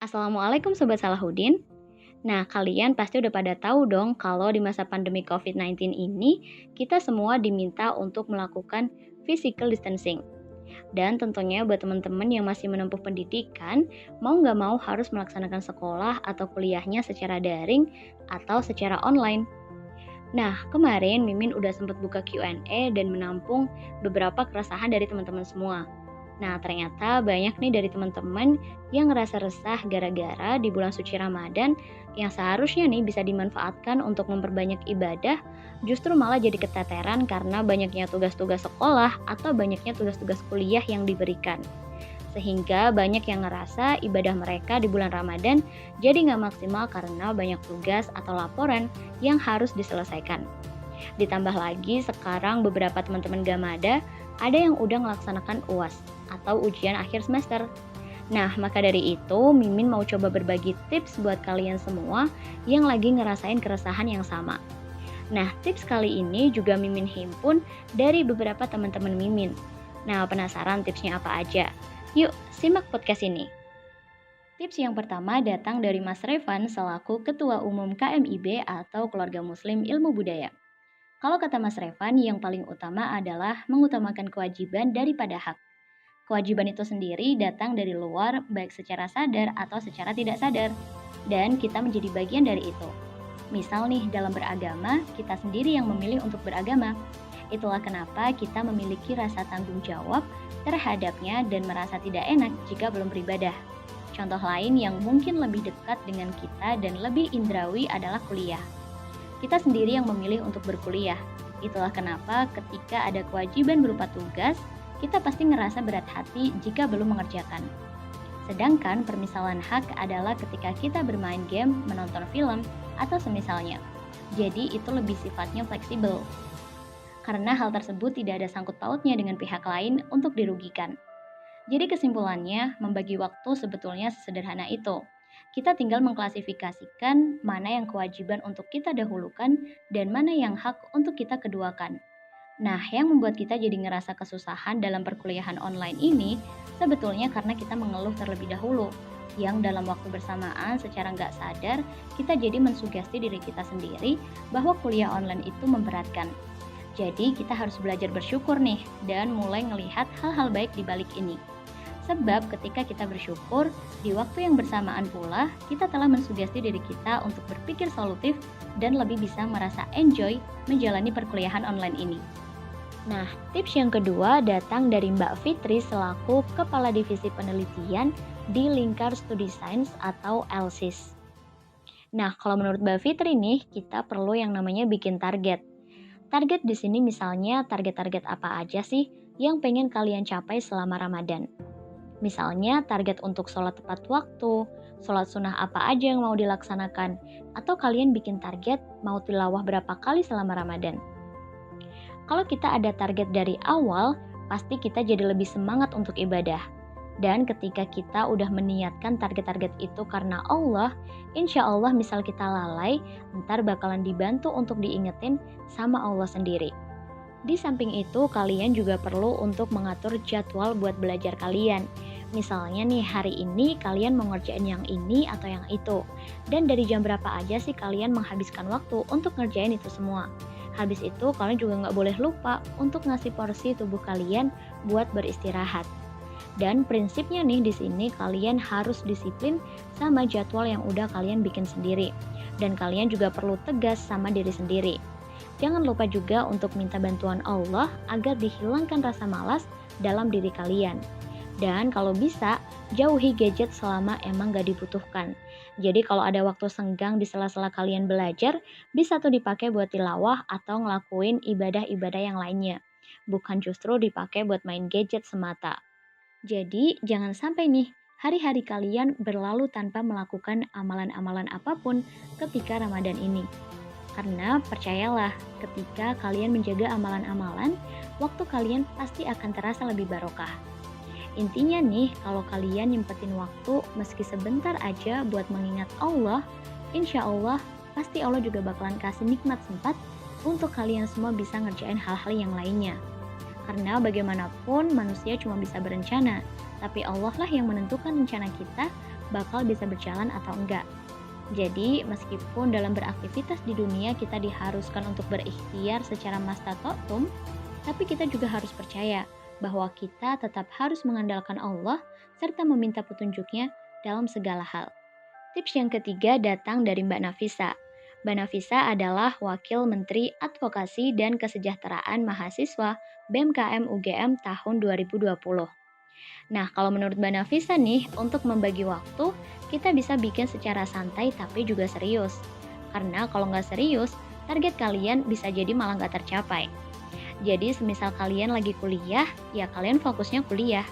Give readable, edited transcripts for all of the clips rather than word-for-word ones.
Assalamualaikum Sobat Salahuddin. Nah, kalian pasti udah pada tahu dong kalau di masa pandemi COVID-19 ini kita semua diminta untuk melakukan physical distancing. Dan tentunya buat teman-teman yang masih menempuh pendidikan, mau nggak mau harus melaksanakan sekolah atau kuliahnya secara daring atau secara online. Nah, kemarin Mimin udah sempat buka Q&A dan menampung beberapa keresahan dari teman-teman semua. Nah, ternyata banyak nih dari teman-teman yang ngerasa resah gara-gara di bulan suci Ramadan yang seharusnya nih bisa dimanfaatkan untuk memperbanyak ibadah, justru malah jadi keteteran karena banyaknya tugas-tugas sekolah atau banyaknya tugas-tugas kuliah yang diberikan. Sehingga banyak yang ngerasa ibadah mereka di bulan Ramadan jadi nggak maksimal karena banyak tugas atau laporan yang harus diselesaikan. Ditambah lagi sekarang beberapa teman-teman Gamada ada yang udah melaksanakan UAS atau ujian akhir semester. Nah, maka dari itu Mimin mau coba berbagi tips buat kalian semua yang lagi ngerasain keresahan yang sama. Nah, tips kali ini juga Mimin himpun dari beberapa teman-teman Mimin. Nah, penasaran tipsnya apa aja? Yuk, simak podcast ini. Tips yang pertama datang dari Mas Revan selaku Ketua Umum KMIB atau Keluarga Muslim Ilmu Budaya. Kalau kata Mas Revan, yang paling utama adalah mengutamakan kewajiban daripada hak. Kewajiban itu sendiri datang dari luar, baik secara sadar atau secara tidak sadar. Dan kita menjadi bagian dari itu. Misal nih, dalam beragama, kita sendiri yang memilih untuk beragama. Itulah kenapa kita memiliki rasa tanggung jawab terhadapnya dan merasa tidak enak jika belum beribadah. Contoh lain yang mungkin lebih dekat dengan kita dan lebih indrawi adalah kuliah. Kita sendiri yang memilih untuk berkuliah. Itulah kenapa ketika ada kewajiban berupa tugas, kita pasti ngerasa berat hati jika belum mengerjakan. Sedangkan permisalan hak adalah ketika kita bermain game, menonton film, atau semisalnya. Jadi itu lebih sifatnya fleksibel. Karena hal tersebut tidak ada sangkut pautnya dengan pihak lain untuk dirugikan. Jadi kesimpulannya, membagi waktu sebetulnya sesederhana itu. Kita tinggal mengklasifikasikan mana yang kewajiban untuk kita dahulukan dan mana yang hak untuk kita keduakan. Nah, yang membuat kita jadi ngerasa kesusahan dalam perkuliahan online ini sebetulnya karena kita mengeluh terlebih dahulu, yang dalam waktu bersamaan secara nggak sadar kita jadi mensugesti diri kita sendiri bahwa kuliah online itu memberatkan. Jadi kita harus belajar bersyukur nih dan mulai ngelihat hal-hal baik di balik ini. Sebab ketika kita bersyukur, di waktu yang bersamaan pula kita telah mensugesti diri kita untuk berpikir solutif dan lebih bisa merasa enjoy menjalani perkuliahan online ini. Nah, tips yang kedua datang dari Mbak Fitri selaku Kepala Divisi Penelitian di Lingkar Studi Sains atau LSIS. Nah, kalau menurut Mbak Fitri nih, kita perlu yang namanya bikin target. Target di sini misalnya target-target apa aja sih yang pengen kalian capai selama Ramadan. Misalnya target untuk sholat tepat waktu, sholat sunnah apa aja yang mau dilaksanakan, atau kalian bikin target mau tilawah berapa kali selama Ramadan. Kalau kita ada target dari awal, pasti kita jadi lebih semangat untuk ibadah. Dan ketika kita udah meniatkan target-target itu karena Allah, insya Allah misal kita lalai, ntar bakalan dibantu untuk diingetin sama Allah sendiri. Di samping itu, kalian juga perlu untuk mengatur jadwal buat belajar kalian. Misalnya nih, hari ini kalian mau ngerjain yang ini atau yang itu. Dan dari jam berapa aja sih kalian menghabiskan waktu untuk ngerjain itu semua. Habis itu, kalian juga nggak boleh lupa untuk ngasih porsi tubuh kalian buat beristirahat. Dan prinsipnya nih di sini kalian harus disiplin sama jadwal yang udah kalian bikin sendiri. Dan kalian juga perlu tegas sama diri sendiri. Jangan lupa juga untuk minta bantuan Allah agar dihilangkan rasa malas dalam diri kalian. Dan kalau bisa, jauhi gadget selama emang gak dibutuhkan. Jadi kalau ada waktu senggang di sela-sela kalian belajar, bisa tuh dipakai buat tilawah atau ngelakuin ibadah-ibadah yang lainnya. Bukan justru dipakai buat main gadget semata. Jadi jangan sampai nih, hari-hari kalian berlalu tanpa melakukan amalan-amalan apapun ketika Ramadan ini. Karena percayalah, ketika kalian menjaga amalan-amalan, waktu kalian pasti akan terasa lebih barokah. Intinya nih, kalau kalian nyempetin waktu meski sebentar aja buat mengingat Allah, insya Allah pasti Allah juga bakalan kasih nikmat sempat untuk kalian semua bisa ngerjain hal-hal yang lainnya. Karena bagaimanapun manusia cuma bisa berencana, tapi Allah lah yang menentukan rencana kita bakal bisa berjalan atau enggak. Jadi, meskipun dalam beraktivitas di dunia kita diharuskan untuk berikhtiar secara mastata'tum, tapi kita juga harus percaya bahwa kita tetap harus mengandalkan Allah serta meminta petunjuknya dalam segala hal. Tips yang ketiga datang dari Mbak Nafisa. Mbak Nafisa adalah Wakil Menteri Advokasi dan Kesejahteraan Mahasiswa BMKM UGM tahun 2020. Nah, kalau menurut Mbak Nafisa nih, untuk membagi waktu, kita bisa bikin secara santai tapi juga serius. Karena kalau nggak serius, target kalian bisa jadi malah nggak tercapai. Jadi, semisal kalian lagi kuliah, ya kalian fokusnya kuliah.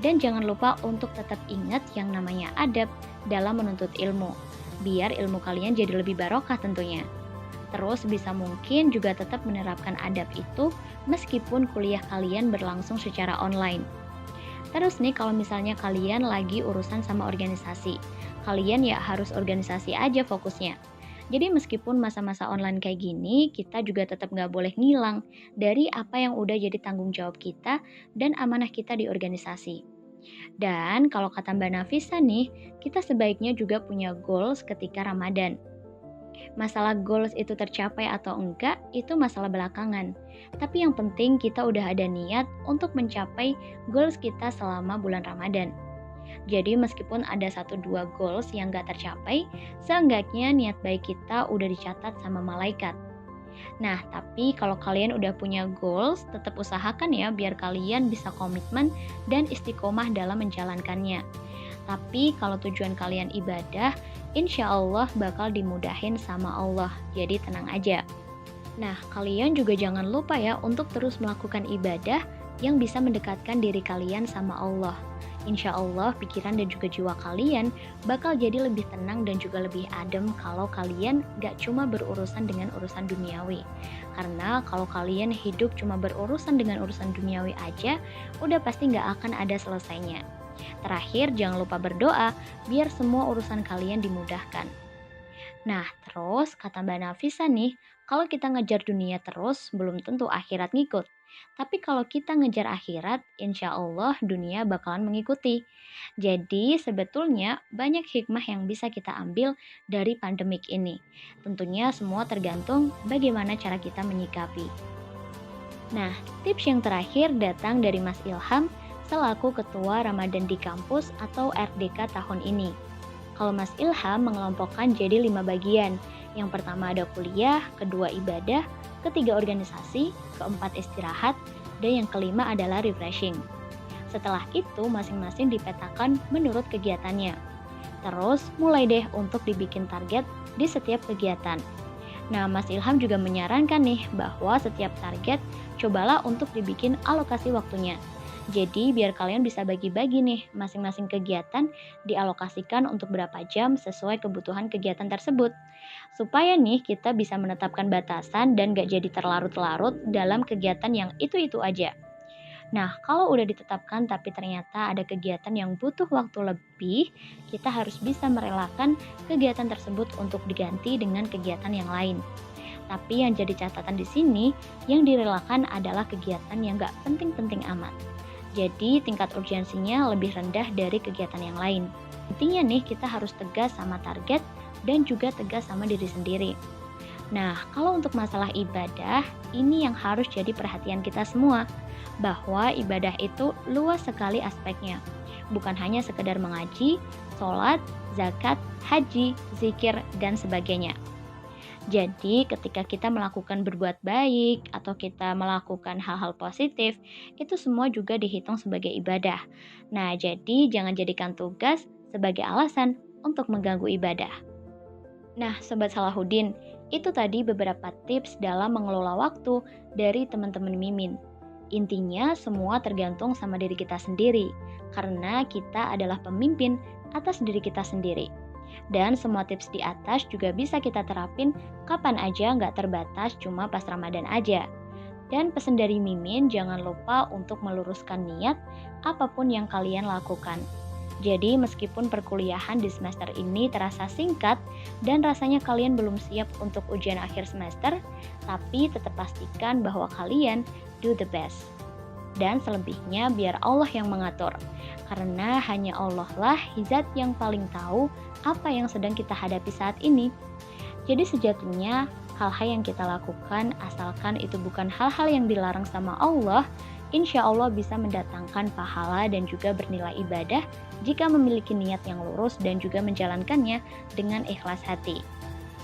Dan jangan lupa untuk tetap ingat yang namanya adab dalam menuntut ilmu, biar ilmu kalian jadi lebih barokah tentunya. Terus bisa mungkin juga tetap menerapkan adab itu meskipun kuliah kalian berlangsung secara online. Terus nih kalau misalnya kalian lagi urusan sama organisasi, kalian ya harus organisasi aja fokusnya. Jadi meskipun masa-masa online kayak gini, kita juga tetap nggak boleh ngilang dari apa yang udah jadi tanggung jawab kita dan amanah kita di organisasi. Dan kalau kata Mbak Nafisa nih, kita sebaiknya juga punya goals ketika Ramadan. Masalah goals itu tercapai atau enggak, itu masalah belakangan. Tapi yang penting kita udah ada niat untuk mencapai goals kita selama bulan Ramadan. Jadi meskipun ada 1-2 goals yang gak tercapai, seenggaknya niat baik kita udah dicatat sama malaikat. Nah, tapi kalau kalian udah punya goals, tetap usahakan ya biar kalian bisa komitmen dan istiqomah dalam menjalankannya. Tapi kalau tujuan kalian ibadah, insya Allah bakal dimudahin sama Allah, jadi tenang aja. Nah, kalian juga jangan lupa ya untuk terus melakukan ibadah yang bisa mendekatkan diri kalian sama Allah. Insya Allah pikiran dan juga jiwa kalian bakal jadi lebih tenang dan juga lebih adem kalau kalian gak cuma berurusan dengan urusan duniawi. Karena kalau kalian hidup cuma berurusan dengan urusan duniawi aja, udah pasti gak akan ada selesainya. Terakhir, jangan lupa berdoa biar semua urusan kalian dimudahkan. Nah, terus kata Mbak Nafisa nih, kalau kita ngejar dunia terus, belum tentu akhirat ngikut. Tapi kalau kita ngejar akhirat, insya Allah dunia bakalan mengikuti. Jadi sebetulnya banyak hikmah yang bisa kita ambil dari pandemik ini. Tentunya semua tergantung bagaimana cara kita menyikapi. Nah, tips yang terakhir datang dari Mas Ilham selaku Ketua Ramadan di Kampus atau RDK tahun ini. Kalau Mas Ilham mengelompokkan jadi 5 bagian. Yang pertama ada kuliah, kedua ibadah, ketiga organisasi, keempat istirahat, dan yang kelima adalah refreshing. Setelah itu masing-masing dipetakan menurut kegiatannya. Terus mulai deh untuk dibikin target di setiap kegiatan. Nah, Mas Ilham juga menyarankan nih bahwa setiap target cobalah untuk dibikin alokasi waktunya. Jadi biar kalian bisa bagi-bagi nih masing-masing kegiatan dialokasikan untuk berapa jam sesuai kebutuhan kegiatan tersebut. Supaya nih kita bisa menetapkan batasan dan gak jadi terlarut-larut dalam kegiatan yang itu-itu aja. Nah, kalau udah ditetapkan tapi ternyata ada kegiatan yang butuh waktu lebih, kita harus bisa merelakan kegiatan tersebut untuk diganti dengan kegiatan yang lain. Tapi yang jadi catatan di sini, yang direlakan adalah kegiatan yang gak penting-penting amat. Jadi tingkat urgensinya lebih rendah dari kegiatan yang lain. Intinya nih kita harus tegas sama target dan juga tegas sama diri sendiri. Nah, kalau untuk masalah ibadah, ini yang harus jadi perhatian kita semua. Bahwa ibadah itu luas sekali aspeknya. Bukan hanya sekedar mengaji, sholat, zakat, haji, zikir, dan sebagainya. Jadi ketika kita melakukan berbuat baik atau kita melakukan hal-hal positif, itu semua juga dihitung sebagai ibadah. Nah, jadi jangan jadikan tugas sebagai alasan untuk mengganggu ibadah. Nah, Sobat Salahuddin, itu tadi beberapa tips dalam mengelola waktu dari teman-teman Mimin. Intinya semua tergantung sama diri kita sendiri, karena kita adalah pemimpin atas diri kita sendiri. Dan semua tips di atas juga bisa kita terapin kapan aja, nggak terbatas cuma pas Ramadan aja. Dan pesan dari Mimin, jangan lupa untuk meluruskan niat apapun yang kalian lakukan. Jadi meskipun perkuliahan di semester ini terasa singkat dan rasanya kalian belum siap untuk ujian akhir semester, tapi tetap pastikan bahwa kalian do the best. dan selebihnya biar Allah yang mengatur. Karena hanya Allah lah zat yang paling tahu apa yang sedang kita hadapi saat ini. Jadi sejatinya hal-hal yang kita lakukan asalkan itu bukan hal-hal yang dilarang sama Allah, insya Allah bisa mendatangkan pahala dan juga bernilai ibadah jika memiliki niat yang lurus dan juga menjalankannya dengan ikhlas hati.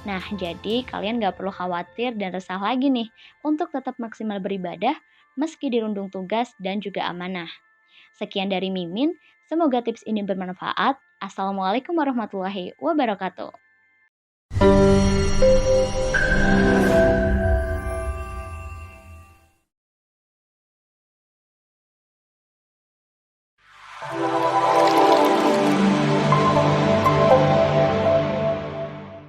Nah, jadi kalian gak perlu khawatir dan resah lagi nih untuk tetap maksimal beribadah meski dirundung tugas dan juga amanah. Sekian dari Mimin, semoga tips ini bermanfaat. Assalamualaikum warahmatullahi wabarakatuh.